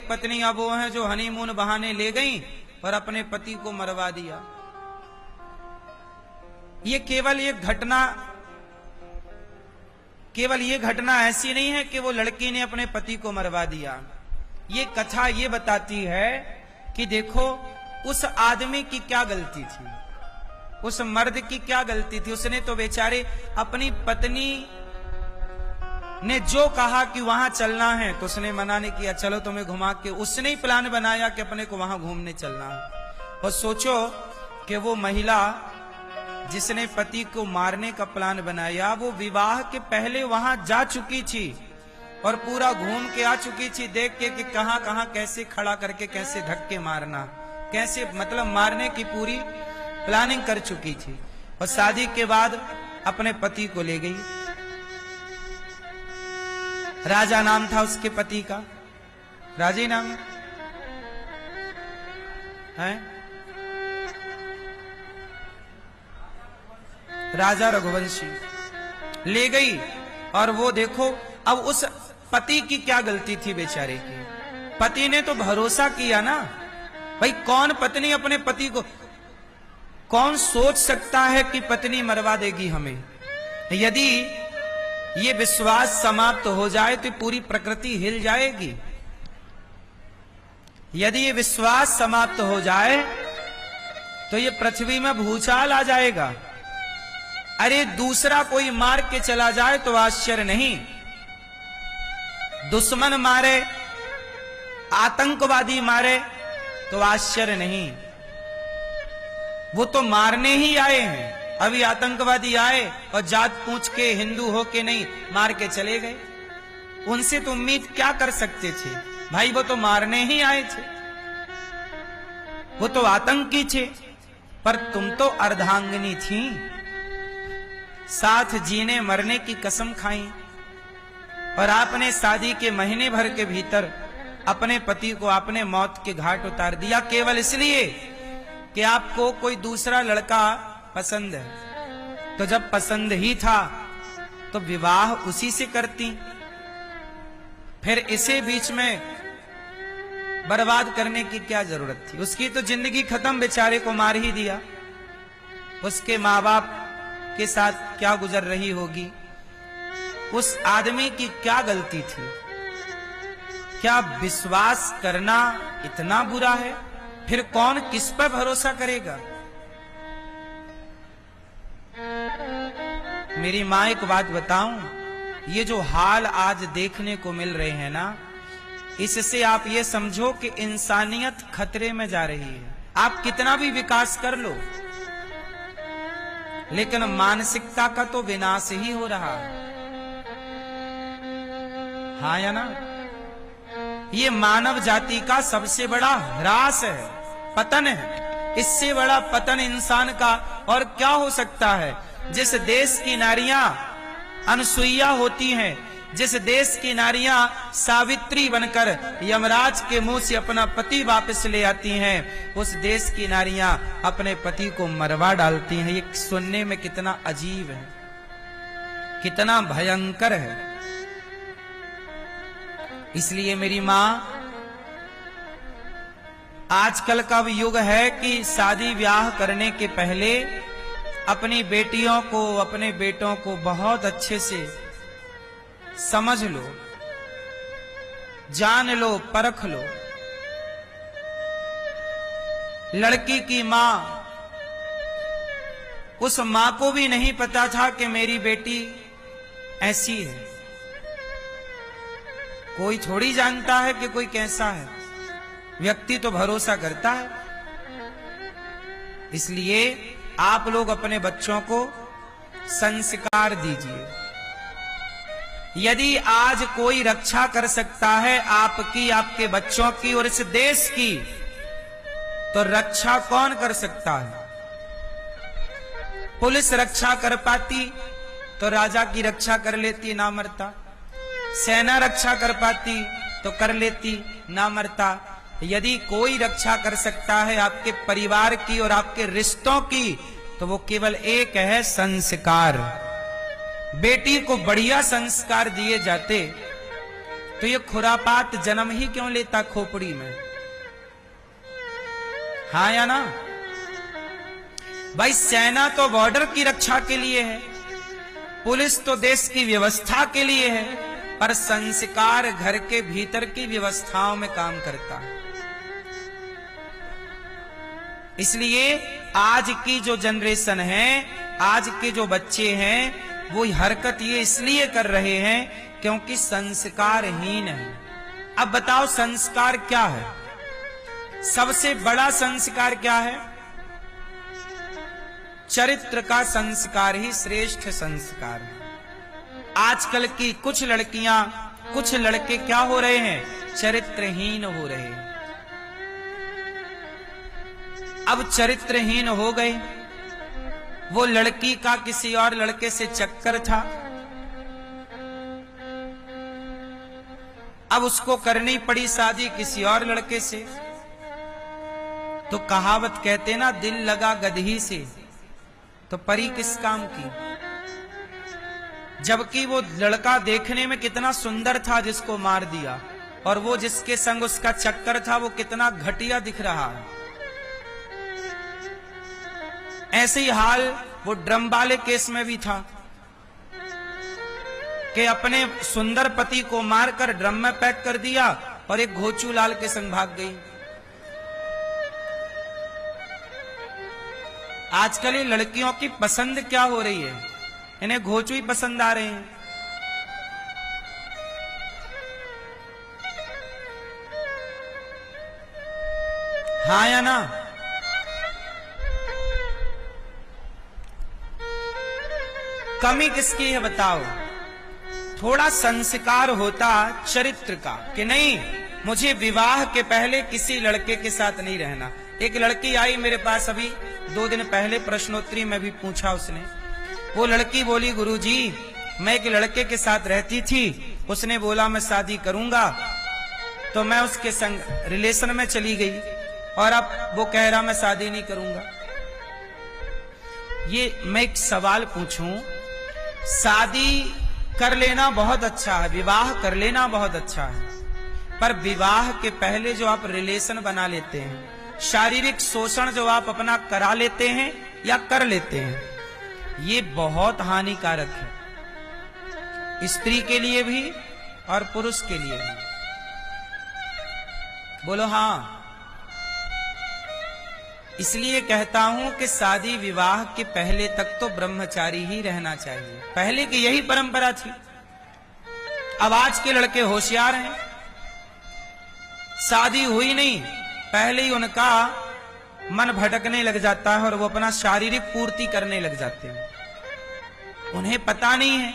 पत्नी अब वो है जो हनीमून बहाने ले गई और अपने पति को मरवा दिया। ये केवल ये घटना ऐसी नहीं है कि वो लड़की ने अपने पति को मरवा दिया। ये कथा ये बताती है कि देखो उस आदमी की क्या गलती थी, उस मर्द की क्या गलती थी। उसने तो बेचारे अपनी पत्नी ने जो कहा कि वहां चलना है तो उसने मना नहीं किया, चलो तुम्हें घुमा के। उसने ही प्लान बनाया कि अपने को वहां घूमने चलना है। और सोचो कि वो महिला जिसने पति को मारने का प्लान बनाया वो विवाह के पहले वहां जा चुकी थी और पूरा घूम के आ चुकी थी, देख के कि कहां कहां कैसे खड़ा करके कैसे धक्के मारना, कैसे मतलब मारने की पूरी प्लानिंग कर चुकी थी। और शादी के बाद अपने पति को ले गई। राजा नाम था उसके पति का, राजी नाम है, राजा रघुवंशी। ले गई और वो देखो अब उस पति की क्या गलती थी बेचारे की। पति ने तो भरोसा किया ना भाई, कौन पत्नी अपने पति को, कौन सोच सकता है कि पत्नी मरवा देगी हमें। यदि ये विश्वास समाप्त हो जाए तो पूरी प्रकृति हिल जाएगी। यदि ये विश्वास समाप्त हो जाए तो ये पृथ्वी में भूचाल आ जाएगा। अरे दूसरा कोई मार के चला जाए तो आश्चर्य नहीं, दुश्मन मारे, आतंकवादी मारे तो आश्चर्य नहीं। वो तो मारने ही आए हैं। अभी आतंकवादी आए और जात पूछ के हिंदू हो के नहीं, मार के चले गए। उनसे तो उम्मीद क्या कर सकते थे भाई, वो तो मारने ही आए थे, वो तो आतंकी थे। पर तुम तो अर्धांगिनी थी, साथ जीने मरने की कसम खाई और आपने शादी के महीने भर के भीतर अपने पति को आपने मौत के घाट उतार दिया, केवल इसलिए कि आपको कोई दूसरा लड़का पसंद है। तो जब पसंद ही था तो विवाह उसी से करती, फिर इसे बीच में बर्बाद करने की क्या जरूरत थी। उसकी तो जिंदगी खत्म, बेचारे को मार ही दिया। उसके माँ बाप के साथ क्या गुजर रही होगी, उस आदमी की क्या गलती थी। क्या विश्वास करना इतना बुरा है? फिर कौन किस पर भरोसा करेगा। मेरी मां एक बात बताऊं, ये जो हाल आज देखने को मिल रहे हैं ना, इससे आप ये समझो कि इंसानियत खतरे में जा रही है। आप कितना भी विकास कर लो लेकिन मानसिकता का तो विनाश ही हो रहा है। हाँ या ना? ये मानव जाति का सबसे बड़ा ह्रास है, पतन है। इससे बड़ा पतन इंसान का और क्या हो सकता है। जिस देश की नारियां अनसुईया होती हैं, जिस देश की नारियां सावित्री बनकर यमराज के मुंह से अपना पति वापस ले आती हैं, उस देश की नारियां अपने पति को मरवा डालती हैं। ये सुनने में कितना अजीब है, कितना भयंकर है। इसलिए मेरी मां, आजकल का युग है कि शादी ब्याह करने के पहले अपनी बेटियों को, अपने बेटों को बहुत अच्छे से समझ लो, जान लो, परख लो। लड़की की मां, उस मां को भी नहीं पता था कि मेरी बेटी ऐसी है। कोई थोड़ी जानता है कि कोई कैसा है, व्यक्ति तो भरोसा करता है। इसलिए आप लोग अपने बच्चों को संस्कार दीजिए। यदि आज कोई रक्षा कर सकता है आपकी, आपके बच्चों की और इस देश की, तो रक्षा कौन कर सकता है। पुलिस रक्षा कर पाती तो राजा की रक्षा कर लेती, ना मरता। सेना रक्षा कर पाती तो कर लेती, ना मरता। यदि कोई रक्षा कर सकता है आपके परिवार की और आपके रिश्तों की, तो वो केवल एक है, संस्कार। बेटी को बढ़िया संस्कार दिए जाते तो ये खुरापात जन्म ही क्यों लेता खोपड़ी में? हाँ या ना? भाई सेना तो बॉर्डर की रक्षा के लिए है, पुलिस तो देश की व्यवस्था के लिए है, पर संस्कार घर के भीतर की व्यवस्थाओं में काम करता है। इसलिए आज की जो जनरेशन है, आज के जो बच्चे हैं, वो हरकत ये इसलिए कर रहे हैं क्योंकि संस्कारहीन है। अब बताओ संस्कार क्या है? सबसे बड़ा संस्कार क्या है? चरित्र का संस्कार ही श्रेष्ठ संस्कार है। आजकल की कुछ लड़कियां, कुछ लड़के क्या हो रहे हैं? चरित्रहीन हो रहे हैं। अब चरित्रहीन हो गए। वो लड़की का किसी और लड़के से चक्कर था, अब उसको करनी पड़ी शादी किसी और लड़के से। तो कहावत कहते ना, दिल लगा गदही से तो परी किस काम की। जबकि वो लड़का देखने में कितना सुंदर था जिसको मार दिया, और वो जिसके संग उसका चक्कर था वो कितना घटिया दिख रहा है। ऐसे ही हाल वो ड्रम वाले केस में भी था कि अपने सुंदर पति को मारकर ड्रम में पैक कर दिया और एक घोचू लाल के संग भाग गई। आजकल ये लड़कियों की पसंद क्या हो रही है? इन्हें घोचू ही पसंद आ रहे हैं। हाँ या ना? कमी किसकी है बताओ? थोड़ा संस्कार होता चरित्र का कि नहीं, मुझे विवाह के पहले किसी लड़के के साथ नहीं रहना। एक लड़की आई मेरे पास अभी 2 दिन पहले, प्रश्नोत्तरी में भी पूछा उसने। वो लड़की बोली, गुरुजी मैं एक लड़के के साथ रहती थी, उसने बोला मैं शादी करूंगा, तो मैं उसके संग रिलेशन में चली गई और अब वो कह रहा मैं शादी नहीं करूंगा। ये मैं एक सवाल पूछूं, शादी कर लेना बहुत अच्छा है, विवाह कर लेना बहुत अच्छा है, पर विवाह के पहले जो आप रिलेशन बना लेते हैं, शारीरिक शोषण जो आप अपना करा लेते हैं या कर लेते हैं, ये बहुत हानिकारक है, स्त्री के लिए भी और पुरुष के लिए भी। बोलो हाँ। इसलिए कहता हूं कि शादी विवाह के पहले तक तो ब्रह्मचारी ही रहना चाहिए। पहले की यही परंपरा थी। अब आज के लड़के होशियार हैं, शादी हुई नहीं, पहले ही उनका मन भटकने लग जाता है और वो अपना शारीरिक पूर्ति करने लग जाते हैं। उन्हें पता नहीं है,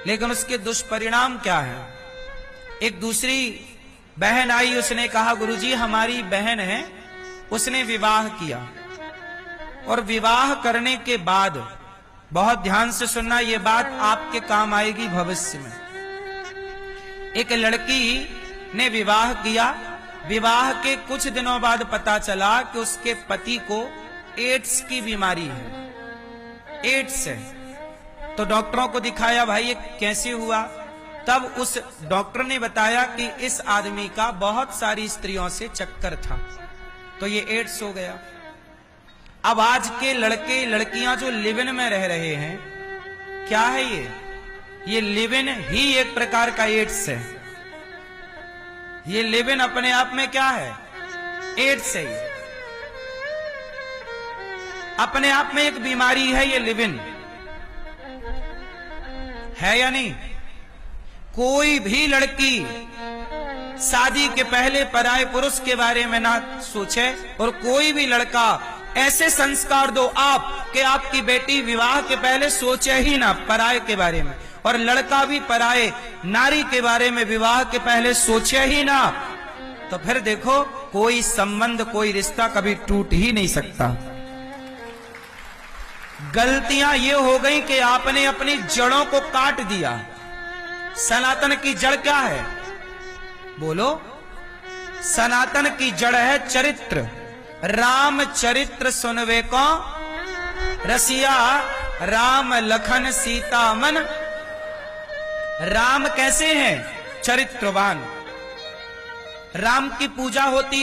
लेकिन उसके दुष्परिणाम क्या है। एक दूसरी बहन आई, उसने कहा गुरुजी हमारी बहन है, उसने विवाह किया और विवाह करने के बाद, बहुत ध्यान से सुनना, ये बात आपके काम आएगी भविष्य में। एक लड़की ने विवाह किया, विवाह के कुछ दिनों बाद पता चला कि उसके पति को एड्स की बीमारी है, एड्स है। तो डॉक्टरों को दिखाया, भाई ये कैसे हुआ? तब उस डॉक्टर ने बताया कि इस आदमी का बहुत सारी स्त्रियों से चक्कर था, तो ये एड्स हो गया। अब आज के लड़के लड़कियां जो लिव इन में रह रहे हैं, क्या है ये लिव इन ही एक प्रकार का एड्स है। ये लिव इन अपने आप में क्या है? एड्स है। अपने आप में एक बीमारी है ये लिव इन, है या नहीं? कोई भी लड़की शादी के पहले पराये पुरुष के बारे में ना सोचे, और कोई भी लड़का ऐसे संस्कार दो आप कि आपकी बेटी विवाह के पहले सोचे ही ना पराये के बारे में, और लड़का भी पराये नारी के बारे में विवाह के पहले सोचे ही ना, तो फिर देखो कोई संबंध, कोई रिश्ता कभी टूट ही नहीं सकता। गलतियां ये हो गई कि आपने अपनी जड़ों को काट दिया। सनातन की जड़ क्या है? बोलो। सनातन की जड़ है चरित्र। राम चरित्र सुनवे को रसिया, राम लखन सीता मन। राम कैसे हैं? चरित्रवान। राम की पूजा होती है